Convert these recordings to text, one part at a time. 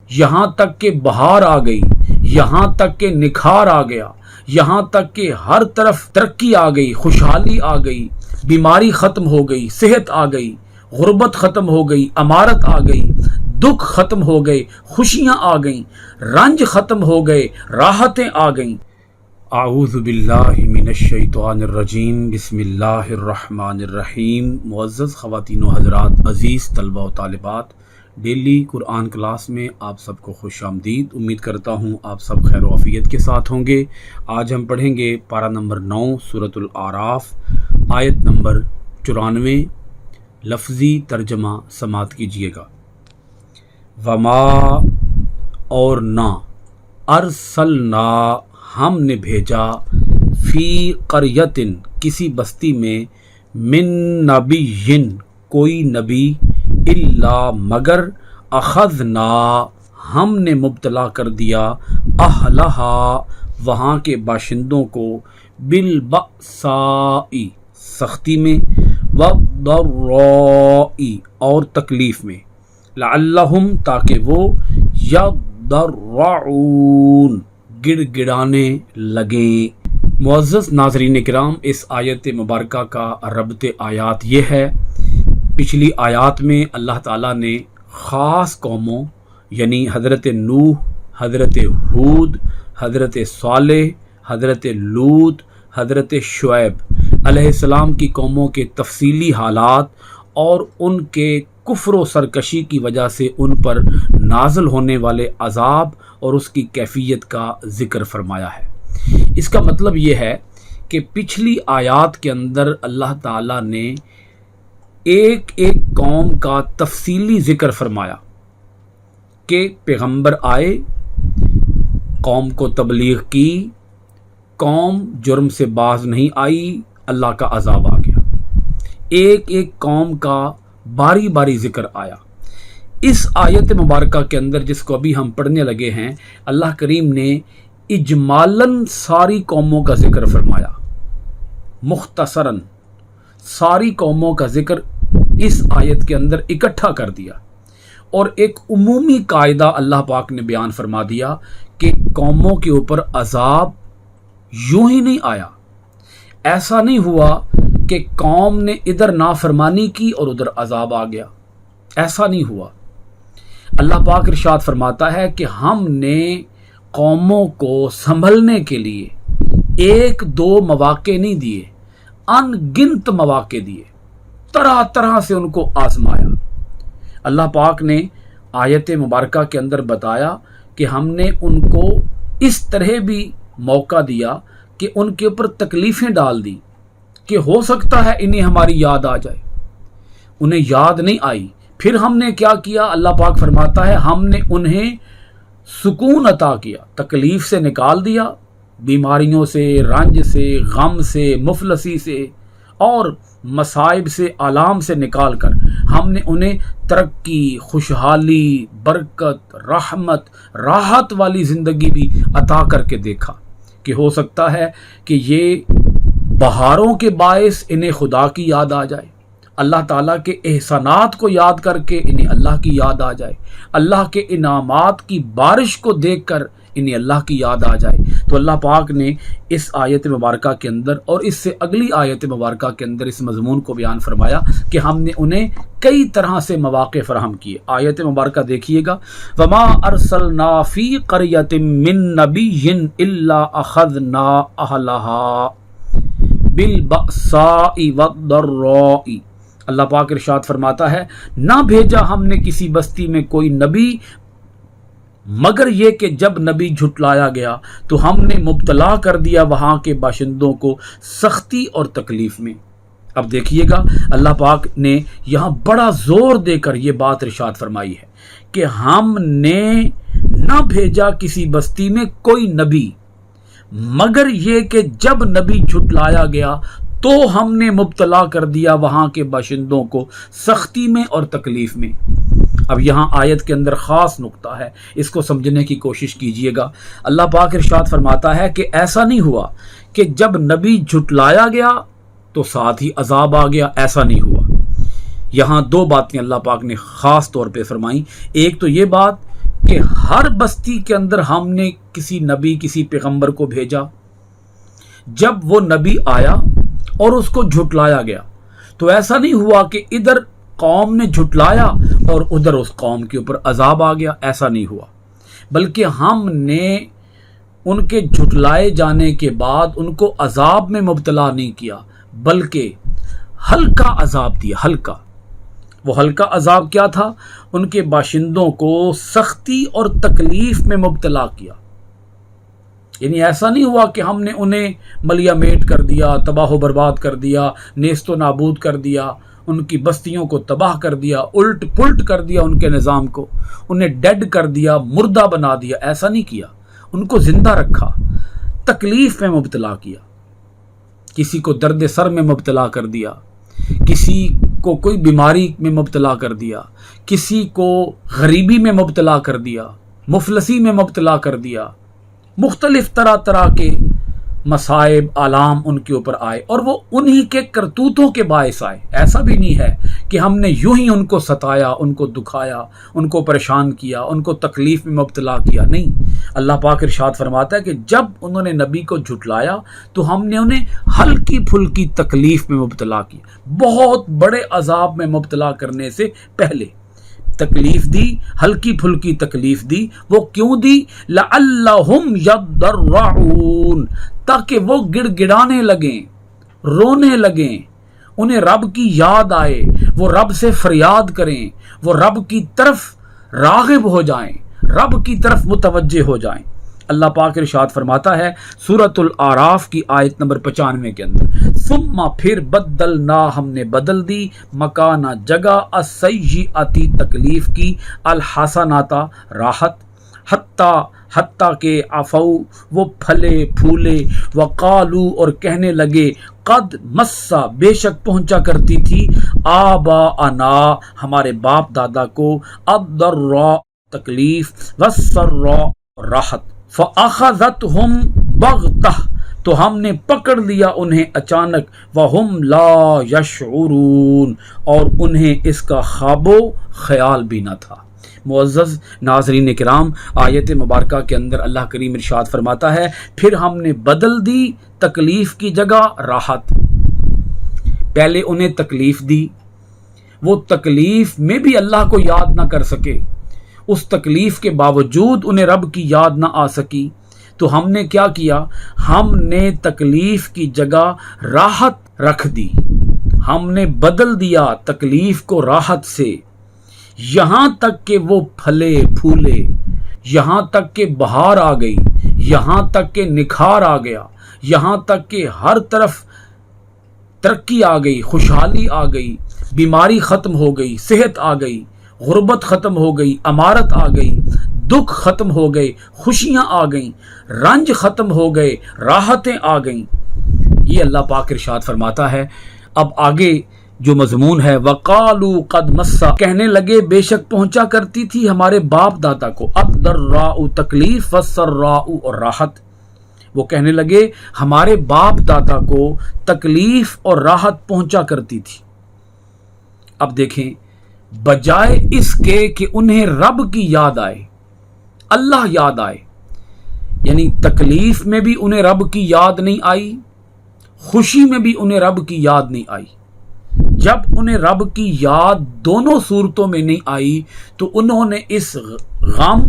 یہاں تک کہ بہار آ گئی، یہاں تک کہ نکھار آ گیا، یہاں تک کہ ہر طرف ترقی آ گئی، خوشحالی آ گئی، بیماری ختم ہو گئی، صحت آ گئی، غربت ختم ہو گئی، امارت آ گئی، دکھ ختم ہو گئے، خوشیاں آ گئیں، رنج ختم ہو گئے، راحتیں آ گئیں۔ اعوذ باللہ من الشیطان الرجیم، بسم اللہ الرحمن الرحیم۔ معزز خواتین و حضرات، عزیز طلبہ و طالبات، ڈیلی قرآن کلاس میں آپ سب کو خوش آمدید۔ امید کرتا ہوں آپ سب خیر و عافیت کے ساتھ ہوں گے۔ آج ہم پڑھیں گے پارہ نمبر 9 سورۃ الاعراف، آیت نمبر 94۔ لفظی ترجمہ سماعت کیجیے گا۔ وما اور نہ، ارسلنا ہم نے بھیجا، فی قریۃ کسی بستی میں، من نبی کوئی نبی، الا مگر، اخذنا ہم نے مبتلا کر دیا، اہلہا وہاں کے باشندوں کو، بالبأساء سختی میں، والضراء اور تکلیف میں، لعلہم تاکہ وہ، یضرعون گڑ گڑانے لگیں۔ معزز ناظرین کرام، اس آیت مبارکہ کا ربط آیات یہ ہے، پچھلی آیات میں اللہ تعالیٰ نے خاص قوموں یعنی حضرت نوح، حضرت ہود، حضرت صالح، حضرت لوط، حضرت شعیب علیہ السلام کی قوموں کے تفصیلی حالات اور ان کے کفر و سرکشی کی وجہ سے ان پر نازل ہونے والے عذاب اور اس کی کیفیت کا ذکر فرمایا ہے۔ اس کا مطلب یہ ہے کہ پچھلی آیات کے اندر اللہ تعالیٰ نے ایک ایک قوم کا تفصیلی ذکر فرمایا کہ پیغمبر آئے، قوم کو تبلیغ کی، قوم جرم سے باز نہیں آئی، اللہ کا عذاب آ گیا۔ ایک ایک قوم کا باری باری ذکر آیا۔ اس آیت مبارکہ کے اندر جس کو ابھی ہم پڑھنے لگے ہیں، اللہ کریم نے اجمالاً ساری قوموں کا ذکر فرمایا، مختصراً ساری قوموں کا ذکر اس آیت کے اندر اکٹھا کر دیا، اور ایک عمومی قاعدہ اللہ پاک نے بیان فرما دیا کہ قوموں کے اوپر عذاب یوں ہی نہیں آیا۔ ایسا نہیں ہوا کہ قوم نے ادھر نافرمانی کی اور ادھر عذاب آ گیا، ایسا نہیں ہوا۔ اللہ پاک ارشاد فرماتا ہے کہ ہم نے قوموں کو سنبھلنے کے لیے ایک دو مواقع نہیں دیے، ان گنت مواقع دیے، طرح طرح سے ان کو آزمایا۔ اللہ پاک نے آیت مبارکہ کے اندر بتایا کہ ہم نے ان کو اس طرح بھی موقع دیا کہ ان کے اوپر تکلیفیں ڈال دی کہ ہو سکتا ہے انہیں ہماری یاد آ جائے، انہیں یاد نہیں آئی۔ پھر ہم نے کیا کیا؟ اللہ پاک فرماتا ہے ہم نے انہیں سکون عطا کیا، تکلیف سے نکال دیا، بیماریوں سے، رنج سے، غم سے، مفلسی سے اور مصائب سے، آلام سے نکال کر ہم نے انہیں ترقی، خوشحالی، برکت، رحمت، راحت والی زندگی بھی عطا کر کے دیکھا کہ ہو سکتا ہے کہ یہ بہاروں کے باعث انہیں خدا کی یاد آ جائے، اللہ تعالیٰ کے احسانات کو یاد کر کے انہیں اللہ کی یاد آ جائے، اللہ کے انعامات کی بارش کو دیکھ کر انہیں اللہ کی یاد آ جائے۔ تو اللہ پاک نے اس آیت مبارکہ کے اندر اور اس سے اگلی آیت مبارکہ کے اندر اس مضمون کو بیان فرمایا کہ ہم نے انہیں کئی طرح سے مواقع فراہم کیے۔ آیت مبارکہ دیکھیے گا، وما ارسلنا فی قریۃ من نبی الا اخذنا اہلہا بالبأساء والضراء۔ اللہ پاک ارشاد فرماتا ہے نہ بھیجا ہم نے کسی بستی میں کوئی نبی مگر یہ کہ جب نبی جھٹلایا گیا تو ہم نے مبتلا کر دیا وہاں کے باشندوں کو سختی اور تکلیف میں۔ اب دیکھیے گا اللہ پاک نے یہاں بڑا زور دے کر یہ بات ارشاد فرمائی ہے کہ ہم نے نہ بھیجا کسی بستی میں کوئی نبی مگر یہ کہ جب نبی جھٹلایا گیا تو ہم نے مبتلا کر دیا وہاں کے باشندوں کو سختی میں اور تکلیف میں۔ اب یہاں آیت کے اندر خاص نقطہ ہے، اس کو سمجھنے کی کوشش کیجئے گا۔ اللہ پاک ارشاد فرماتا ہے کہ ایسا نہیں ہوا کہ جب نبی جھٹلایا گیا تو ساتھ ہی عذاب آ گیا، ایسا نہیں ہوا۔ یہاں دو باتیں اللہ پاک نے خاص طور پہ فرمائیں۔ ایک تو یہ بات کہ ہر بستی کے اندر ہم نے کسی نبی کسی پیغمبر کو بھیجا، جب وہ نبی آیا اور اس کو جھٹلایا گیا تو ایسا نہیں ہوا کہ ادھر قوم نے جھٹلایا اور ادھر اس قوم کے اوپر عذاب آ گیا، ایسا نہیں ہوا، بلکہ ہم نے ان کے جھٹلائے جانے کے بعد ان کو عذاب میں مبتلا نہیں کیا، بلکہ ہلکا عذاب دیا۔ ہلکا، وہ ہلکا عذاب کیا تھا؟ ان کے باشندوں کو سختی اور تکلیف میں مبتلا کیا۔ یعنی ایسا نہیں ہوا کہ ہم نے انہیں ملیا میٹ کر دیا، تباہ و برباد کر دیا، نیست و نابود کر دیا، ان کی بستیوں کو تباہ کر دیا، الٹ پلٹ کر دیا ان کے نظام کو، انہیں ڈیڈ کر دیا، مردہ بنا دیا۔ ایسا نہیں کیا، ان کو زندہ رکھا، تکلیف میں مبتلا کیا، کسی کو درد سر میں مبتلا کر دیا، کسی کو کوئی بیماری میں مبتلا کر دیا، کسی کو غریبی میں مبتلا کر دیا، مفلسی میں مبتلا کر دیا، مختلف طرح طرح کے مصائب آلام ان کے اوپر آئے، اور وہ انہی کے کرتوتوں کے باعث آئے۔ ایسا بھی نہیں ہے کہ ہم نے یوں ہی ان کو ستایا، ان کو دکھایا، ان کو پریشان کیا، ان کو تکلیف میں مبتلا کیا، نہیں۔ اللہ پاک ارشاد فرماتا ہے کہ جب انہوں نے نبی کو جھٹلایا تو ہم نے انہیں ہلکی پھلکی تکلیف میں مبتلا کیا، بہت بڑے عذاب میں مبتلا کرنے سے پہلے تکلیف دی، ہلکی پھلکی تکلیف دی۔ وہ کیوں دی؟ لعلہم یضرعون، تاکہ وہ گڑ گڑانے لگیں، رونے لگیں، انہیں رب کی یاد آئے، وہ رب سے فریاد کریں، وہ رب کی طرف راغب ہو جائیں، رب کی طرف متوجہ ہو جائیں۔ اللہ پاک ارشاد فرماتا ہے سورۃ الاعراف کی آیت نمبر 95 کے اندر، ثم پھر بدلنا، ہم نے بدل دی، مکانہ جگہ، السیئۃ تکلیف کی، الحسنۃ راحت، حتیٰ کہ عفو وہ پھلے پھولے، وقالو اور کہنے لگے، قد مسا بے شک پہنچا کرتی تھی، آباءنا ہمارے باپ دادا کو، الضراء تکلیف، والسراء راحت، فأخذتهم بغتہ تو ہم نے پکڑ لیا انہیں اچانک، وہم لا یشعرون اور انہیں اس کا خواب و خیال بھی نہ تھا۔ معزز ناظرین کرام، آیت مبارکہ کے اندر اللہ کریم ارشاد فرماتا ہے پھر ہم نے بدل دی تکلیف کی جگہ راحت۔ پہلے انہیں تکلیف دی، وہ تکلیف میں بھی اللہ کو یاد نہ کر سکے، اس تکلیف کے باوجود انہیں رب کی یاد نہ آ سکی، تو ہم نے کیا کیا؟ ہم نے تکلیف کی جگہ راحت رکھ دی، ہم نے بدل دیا تکلیف کو راحت سے، یہاں تک کہ وہ پھلے پھولے، یہاں تک کہ بہار آ گئی، یہاں تک کہ نکھار آ گیا، یہاں تک کہ ہر طرف ترقی آ گئی، خوشحالی آ گئی، بیماری ختم ہو گئی، صحت آ گئی، غربت ختم ہو گئی، امارت آ گئی، دکھ ختم ہو گئے، خوشیاں آ گئیں، رنج ختم ہو گئے، راحتیں آ گئیں۔ یہ اللہ پاک ارشاد فرماتا ہے۔ اب آگے جو مضمون ہے، وقالو قد مسا کہنے لگے بے شک پہنچا کرتی تھی ہمارے باپ دادا کو، الضراء تکلیف، والسراء اور راحت، وہ کہنے لگے ہمارے باپ دادا کو تکلیف اور راحت پہنچا کرتی تھی۔ اب دیکھیں، بجائے اس کے کہ انہیں رب کی یاد آئے، اللہ یاد آئے، یعنی تکلیف میں بھی انہیں رب کی یاد نہیں آئی، خوشی میں بھی انہیں رب کی یاد نہیں آئی۔ جب انہیں رب کی یاد دونوں صورتوں میں نہیں آئی تو انہوں نے اس غم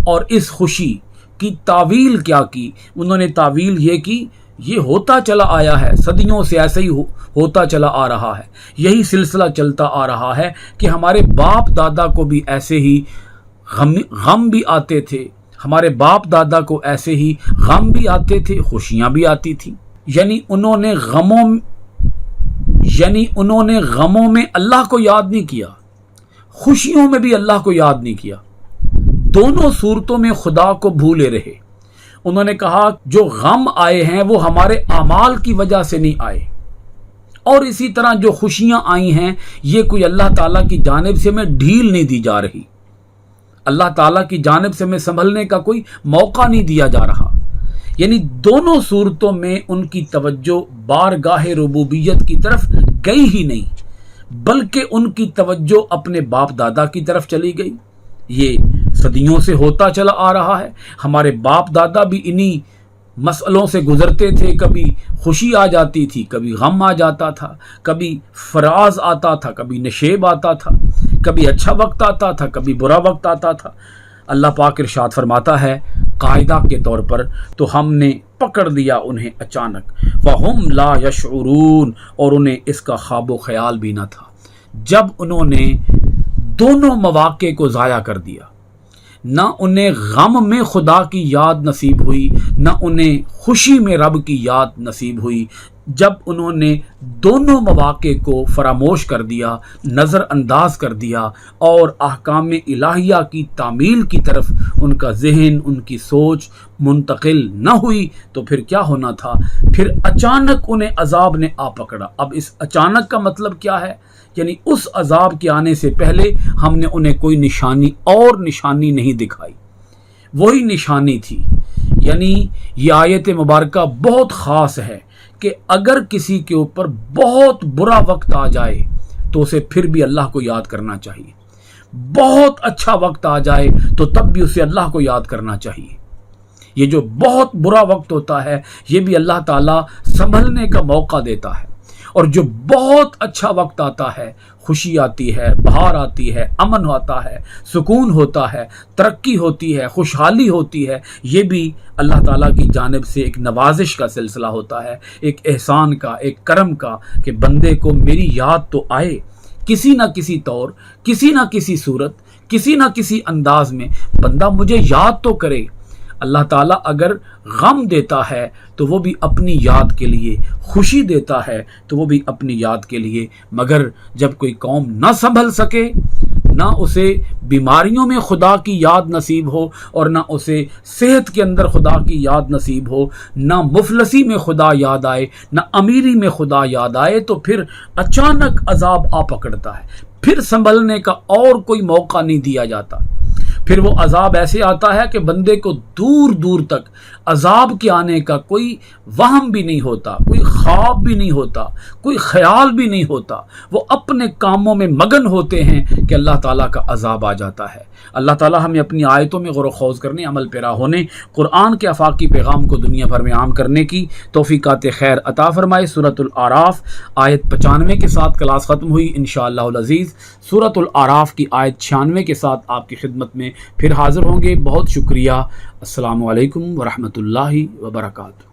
اور اس خوشی کی تعویل کیا کی؟ انہوں نے تعویل یہ کی، یہ ہوتا چلا آیا ہے، صدیوں سے ایسے ہی ہوتا چلا آ رہا ہے، یہی سلسلہ چلتا آ رہا ہے کہ ہمارے باپ دادا کو بھی ایسے ہی غم بھی آتے تھے، ہمارے باپ دادا کو ایسے ہی غم بھی آتے تھے، خوشیاں بھی آتی تھیں۔ یعنی انہوں نے غموں میں اللہ کو یاد نہیں کیا، خوشیوں میں بھی اللہ کو یاد نہیں کیا، دونوں صورتوں میں خدا کو بھولے رہے۔ انہوں نے کہا جو غم آئے ہیں وہ ہمارے اعمال کی وجہ سے نہیں آئے، اور اسی طرح جو خوشیاں آئی ہیں یہ کوئی اللہ تعالیٰ کی جانب سے ہمیں ڈھیل نہیں دی جا رہی، اللہ تعالیٰ کی جانب سے ہمیں سنبھلنے کا کوئی موقع نہیں دیا جا رہا۔ یعنی دونوں صورتوں میں ان کی توجہ بارگاہ ربوبیت کی طرف گئی ہی نہیں، بلکہ ان کی توجہ اپنے باپ دادا کی طرف چلی گئی۔ یہ صدیوں سے ہوتا چلا آ رہا ہے. ہمارے باپ دادا بھی انہی مسئلوں سے گزرتے تھے. کبھی خوشی آ جاتی تھی, کبھی غم آ جاتا تھا, کبھی فراز آتا تھا, کبھی نشیب آتا تھا, کبھی اچھا وقت آتا تھا, کبھی برا وقت آتا تھا. اللہ پاک ارشاد فرماتا ہے قاعدہ کے طور پر, تو ہم نے پکڑ دیا انہیں اچانک, وَهُمْ لَا يَشْعُرُونَ, اور انہیں اس کا خواب و خیال بھی نہ تھا. جب انہوں نے دونوں مواقع کو ضائع کر دیا, نہ انہیں غم میں خدا کی یاد نصیب ہوئی, نہ انہیں خوشی میں رب کی یاد نصیب ہوئی. جب انہوں نے دونوں مواقع کو فراموش کر دیا, نظر انداز کر دیا, اور احکام الہیہ کی تعمیل کی طرف ان کا ذہن, ان کی سوچ منتقل نہ ہوئی, تو پھر کیا ہونا تھا؟ پھر اچانک انہیں عذاب نے آ پکڑا. اب اس اچانک کا مطلب کیا ہے؟ یعنی اس عذاب کے آنے سے پہلے ہم نے انہیں کوئی نشانی نہیں دکھائی. وہی نشانی تھی. یعنی یہ آیت مبارکہ بہت خاص ہے کہ اگر کسی کے اوپر بہت برا وقت آ جائے تو اسے پھر بھی اللہ کو یاد کرنا چاہیے. بہت اچھا وقت آ جائے تو تب بھی اسے اللہ کو یاد کرنا چاہیے. یہ جو بہت برا وقت ہوتا ہے یہ بھی اللہ تعالیٰ سنبھلنے کا موقع دیتا ہے. اور جو بہت اچھا وقت آتا ہے, خوشی آتی ہے, بہار آتی ہے, امن آتا ہے, سکون ہوتا ہے, ترقی ہوتی ہے, خوشحالی ہوتی ہے, یہ بھی اللہ تعالیٰ کی جانب سے ایک نوازش کا سلسلہ ہوتا ہے, ایک احسان کا, ایک کرم کا, کہ بندے کو میری یاد تو آئے کسی نہ کسی طور, کسی نہ کسی صورت, کسی نہ کسی انداز میں بندہ مجھے یاد تو کرے. اللہ تعالیٰ اگر غم دیتا ہے تو وہ بھی اپنی یاد کے لیے, خوشی دیتا ہے تو وہ بھی اپنی یاد کے لیے. مگر جب کوئی قوم نہ سنبھل سکے, نہ اسے بیماریوں میں خدا کی یاد نصیب ہو, اور نہ اسے صحت کے اندر خدا کی یاد نصیب ہو, نہ مفلسی میں خدا یاد آئے, نہ امیری میں خدا یاد آئے, تو پھر اچانک عذاب آ پکڑتا ہے. پھر سنبھلنے کا اور کوئی موقع نہیں دیا جاتا. پھر وہ عذاب ایسے آتا ہے کہ بندے کو دور دور تک عذاب کے آنے کا کوئی وہم بھی نہیں ہوتا, کوئی خواب بھی نہیں ہوتا, کوئی خیال بھی نہیں ہوتا. وہ اپنے کاموں میں مگن ہوتے ہیں کہ اللہ تعالیٰ کا عذاب آ جاتا ہے. اللہ تعالیٰ ہمیں اپنی آیتوں میں غور و خوض کرنے, عمل پیرا ہونے, قرآن کے آفاقی پیغام کو دنیا بھر میں عام کرنے کی توفیقات خیر عطا فرمائے. سورۃ الاعراف آیت 95 کے ساتھ کلاس ختم ہوئی. انشاءاللہ العزیز سورۃ الاعراف کی آیت 96 کے ساتھ آپ کی خدمت میں پھر حاضر ہوں گے. بہت شکریہ. السلام علیکم ورحمۃ اللہ وبرکاتہ.